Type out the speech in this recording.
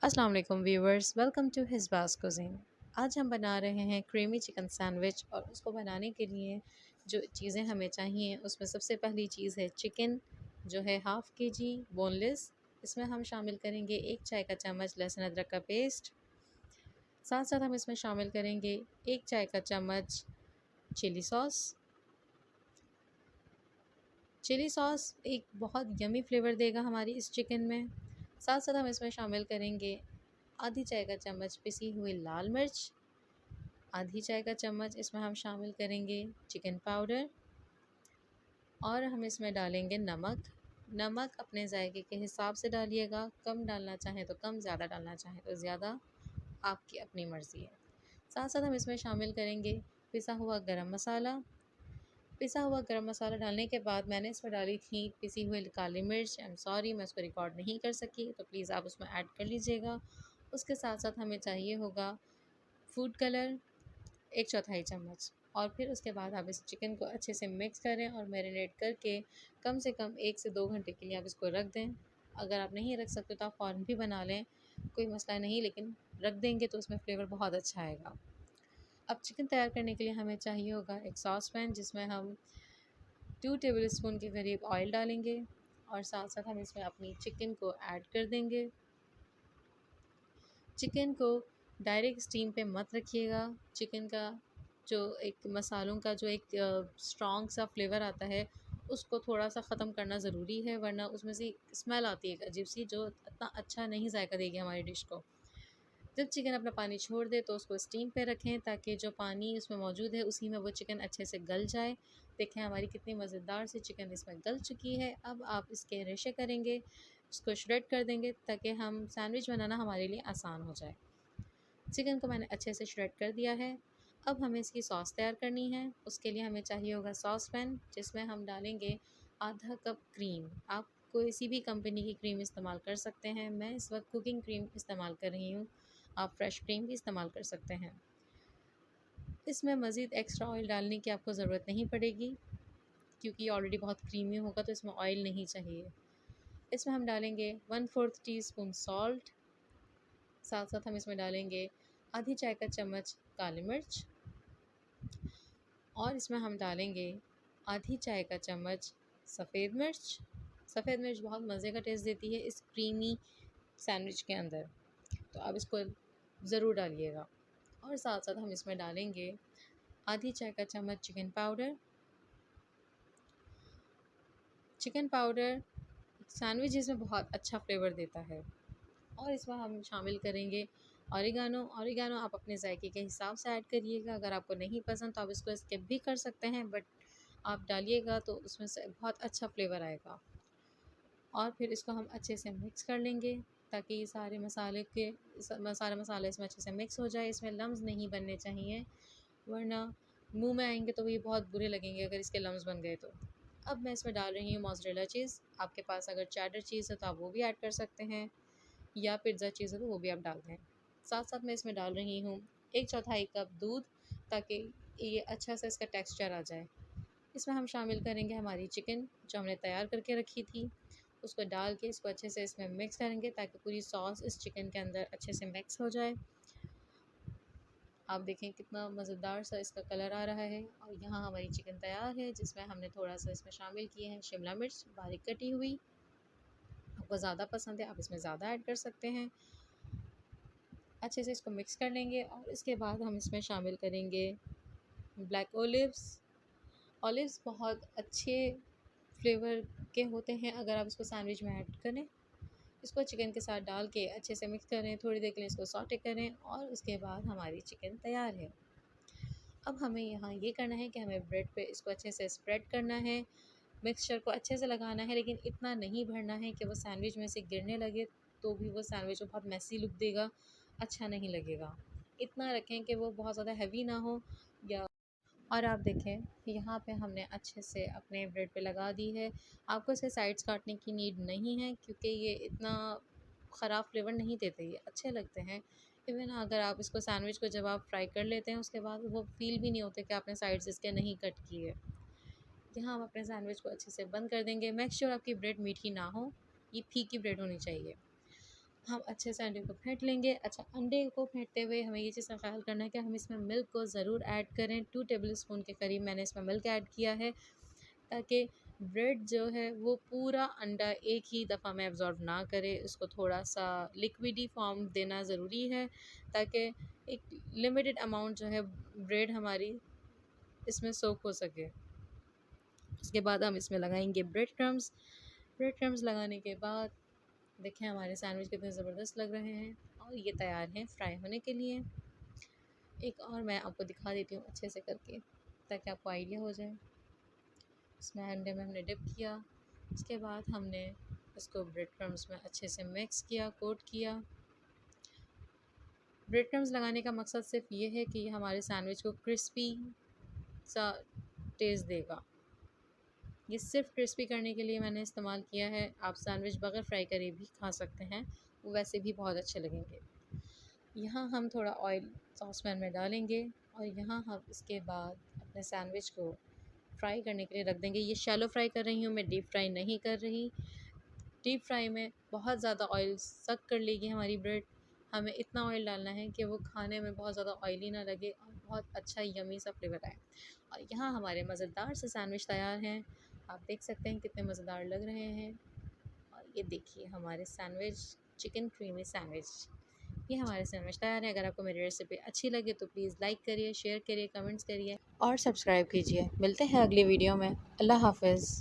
अस्सलाम वालेकुम viewers, welcome to हिज़बास cuisine. आज हम बना रहे हैं क्रीमी चिकन सैंडविच और उसको बनाने के लिए जो चीज़ें हमें चाहिए उसमें सबसे पहली चीज़ है चिकन जो है हाफ़ के जी बोनलेस। इसमें हम शामिल करेंगे 1 चाय का चम्मच लहसुन अदरक का पेस्ट। साथ साथ हम इसमें शामिल करेंगे 1 चाय का चम्मच चिली सॉस। चिली सॉस एक बहुत यमी फ्लेवर देगा हमारी इस चिकन में। साथ साथ हम इसमें शामिल करेंगे आधी चाय का चम्मच पिसी हुई लाल मिर्च। आधी चाय का चम्मच इसमें हम शामिल करेंगे चिकन पाउडर और हम इसमें डालेंगे नमक। नमक अपने जायके के हिसाब से डालिएगा, कम डालना चाहें तो कम, ज़्यादा डालना चाहें तो ज़्यादा, आपकी अपनी मर्ज़ी है। साथ साथ हम इसमें शामिल करेंगे पिसा हुआ गरम मसाला। पिसा हुआ गरम मसाला डालने के बाद मैंने इसमें डाली थी पिसी हुई काली मिर्च। आई एम सॉरी मैं उसको रिकॉर्ड नहीं कर सकी, तो प्लीज़ आप उसमें ऐड कर लीजिएगा। उसके साथ साथ हमें चाहिए होगा फूड कलर 1/4 चम्मच। और फिर उसके बाद आप इस चिकन को अच्छे से मिक्स करें और मैरिनेट करके कम से कम 1 से 2 घंटे के लिए आप इसको रख दें। अगर आप नहीं रख सकते तो आप फ़ौरन भी बना लें, कोई मसला नहीं, लेकिन रख देंगे तो उसमें फ्लेवर बहुत अच्छा आएगा। अब चिकन तैयार करने के लिए हमें चाहिए होगा एक सॉस पैन जिसमें हम 2 टेबल स्पून के करीब ऑयल डालेंगे और साथ साथ हम इसमें अपनी चिकन को ऐड कर देंगे। चिकन को डायरेक्ट स्टीम पे मत रखिएगा। चिकन का जो एक मसालों का जो एक स्ट्रॉन्ग सा फ्लेवर आता है उसको थोड़ा सा ख़त्म करना ज़रूरी है, वरना उसमें से स्मेल आती है अजीब सी जो इतना अच्छा नहीं जायका देगी हमारी डिश को। जब चिकन अपना पानी छोड़ दे तो उसको स्टीम पे रखें ताकि जो पानी उसमें मौजूद है उसी में वो चिकन अच्छे से गल जाए। देखें हमारी कितनी मज़ेदार सी चिकन इसमें गल चुकी है। अब आप इसके रेशे करेंगे, उसको श्रेड कर देंगे ताकि हम सैंडविच बनाना हमारे लिए आसान हो जाए। चिकन को मैंने अच्छे से श्रेड कर दिया है। अब हमें इसकी सॉस तैयार करनी है। उसके लिए हमें चाहिए होगा सॉस पैन जिसमें हम डालेंगे आधा कप क्रीम। आप किसी भी कंपनी की क्रीम इस्तेमाल कर सकते हैं, मैं इस वक्त कुकिंग क्रीम इस्तेमाल कर रही हूँ। आप फ्रेश क्रीम भी इस्तेमाल कर सकते हैं। इसमें मज़ीद एक्स्ट्रा ऑयल डालने की आपको ज़रूरत नहीं पड़ेगी क्योंकि ऑलरेडी बहुत क्रीमी होगा तो इसमें ऑयल नहीं चाहिए। इसमें हम डालेंगे 1/4 टीस्पून सॉल्ट। साथ साथ हम इसमें डालेंगे आधी चाय का चम्मच काली मिर्च और इसमें हम डालेंगे आधी चाय का चम्मच सफ़ेद मिर्च। सफ़ेद मिर्च बहुत मज़े का टेस्ट देती है इस क्रीमी सैंडविच के अंदर, तो आप इसको ज़रूर डालिएगा। और साथ साथ हम इसमें डालेंगे आधी चाय का चम्मच chicken powder. Chicken powder sandwiches में बहुत अच्छा फ्लेवर देता है। और इसमें हम शामिल करेंगे ऑरिगानो। ऑरिगानो आप अपने जायके के हिसाब से ऐड करिएगा, अगर आपको नहीं पसंद तो आप इसको स्किप भी कर सकते हैं, बट आप डालिएगा तो उसमें से बहुत अच्छा फ्लेवर आएगा। और फिर इसको हम अच्छे से मिक्स कर लेंगे ताकि ये सारे सारे मसाले इसमें अच्छे से मिक्स हो जाए। इसमें लम्स नहीं बनने चाहिए, वरना मुंह में आएंगे तो ये बहुत बुरे लगेंगे अगर इसके लम्स बन गए तो। अब मैं इसमें डाल रही हूँ मोज़रेला चीज़। आपके पास अगर चेडर चीज़ है तो आप वो भी ऐड कर सकते हैं, या पिज़्ज़ा चीज़ है तो वो भी आप डाल दें। साथ साथ मैं इसमें डाल रही हूँ 1/4 कप दूध ताकि ये अच्छा सा इसका टेक्सचर आ जाए। इसमें हम शामिल करेंगे हमारी चिकन जो हमने तैयार करके रखी थी। उसको डाल के इसको अच्छे से इसमें मिक्स करेंगे ताकि पूरी सॉस इस चिकन के अंदर अच्छे से मिक्स हो जाए। आप देखें कितना मज़ेदार सा इसका कलर आ रहा है। और यहाँ हमारी चिकन तैयार है जिसमें हमने थोड़ा सा इसमें शामिल किए हैं शिमला मिर्च बारीक कटी हुई। आपको ज़्यादा पसंद है आप इसमें ज़्यादा ऐड कर सकते हैं। अच्छे से इसको मिक्स कर लेंगे और इसके बाद हम इसमें शामिल करेंगे ब्लैक ओलिव्स। ओलिव्स बहुत अच्छे फ्लेवर के होते हैं अगर आप इसको सैंडविच में ऐड करें। इसको चिकन के साथ डाल के अच्छे से मिक्स करें, थोड़ी देर के लिए इसको सॉटे करें और उसके बाद हमारी चिकन तैयार है। अब हमें यहाँ ये करना है कि हमें ब्रेड पे इसको अच्छे से स्प्रेड करना है, मिक्सचर को अच्छे से लगाना है, लेकिन इतना नहीं भरना है कि वो सैंडविच में से गिरने लगे, तो भी वो सैंडविच को बहुत मैसी लुक देगा, अच्छा नहीं लगेगा। इतना रखें कि वो बहुत ज़्यादा हैवी ना हो। या और आप देखें यहाँ पे हमने अच्छे से अपने ब्रेड पे लगा दी है। आपको इसके साइड्स काटने की नीड नहीं है क्योंकि ये इतना ख़राब फ्लेवर नहीं देते, ये अच्छे लगते हैं। इवन अगर आप इसको सैंडविच को जब आप फ्राई कर लेते हैं उसके बाद वो फ़ील भी नहीं होते कि आपने साइड्स इसके नहीं कट किए। यहाँ हम अपने सैंडविच को अच्छे से बंद कर देंगे। मेक श्योर आपकी ब्रेड मीठी ना हो, ये फीकी ब्रेड होनी चाहिए। हम अच्छे से अंडे को फेंट लेंगे। अच्छा, अंडे को फेंटते हुए हमें ये चीज़ का ख्याल करना है कि हम इसमें मिल्क को ज़रूर ऐड करें। 2 टेबलस्पून के करीब मैंने इसमें मिल्क ऐड किया है, ताकि ब्रेड जो है वो पूरा अंडा एक ही दफ़ा में एब्ज़ॉर्ब ना करे। उसको थोड़ा-सा लिक्विडी फ़ॉर्म देना ज़रूरी है, ताकि एक लिमिटेड अमाउंट जो है ब्रेड हमारी इसमें सोक हो सके। उसके बाद हम इसमें लगाएंगे ब्रेड क्रम्स। ब्रेड क्रम्स लगाने के बाद देखें हमारे सैंडविच कितने ज़बरदस्त लग रहे हैं और ये तैयार हैं फ्राई होने के लिए। एक और मैं आपको दिखा देती हूँ अच्छे से करके, ताकि आपको आइडिया हो जाए। इसमें अंडे में हमने डिप किया, उसके बाद हमने इसको ब्रेड क्रम्स में अच्छे से मिक्स किया, कोट किया। ब्रेड क्रम्स लगाने का मकसद सिर्फ ये है कि हमारे सैंडविच को क्रिस्पी सा टेस्ट देगा। ये सिर्फ क्रिस्पी करने के लिए मैंने इस्तेमाल किया है। आप सैंडविच बगैर फ्राई करे भी खा सकते हैं, वो वैसे भी बहुत अच्छे लगेंगे। यहाँ हम थोड़ा ऑयल सॉस पैन में डालेंगे और यहाँ हम इसके बाद अपने सैंडविच को फ्राई करने के लिए रख देंगे। ये शैलो फ्राई कर रही हूँ मैं, डीप फ्राई नहीं कर रही। डीप फ्राई में बहुत ज़्यादा ऑयल सक कर लेगी हमारी ब्रेड। हमें इतना ऑयल डालना है कि वो खाने में बहुत ज़्यादा ऑयली ना लगे और बहुत अच्छा यमी सा फ्लेवर आए। और यहाँ हमारे मज़ेदार से सैंडविच तैयार हैं। आप देख सकते हैं कितने मज़ेदार लग रहे हैं। और ये देखिए हमारे सैंडविच, चिकन क्रीमी सैंडविच, ये हमारे सैंडविच तैयार है। अगर आपको मेरी रेसिपी अच्छी लगे तो प्लीज़ लाइक करिए, शेयर करिए, कमेंट्स करिए और सब्सक्राइब कीजिए। मिलते हैं अगली वीडियो में। अल्लाह हाफ़िज़।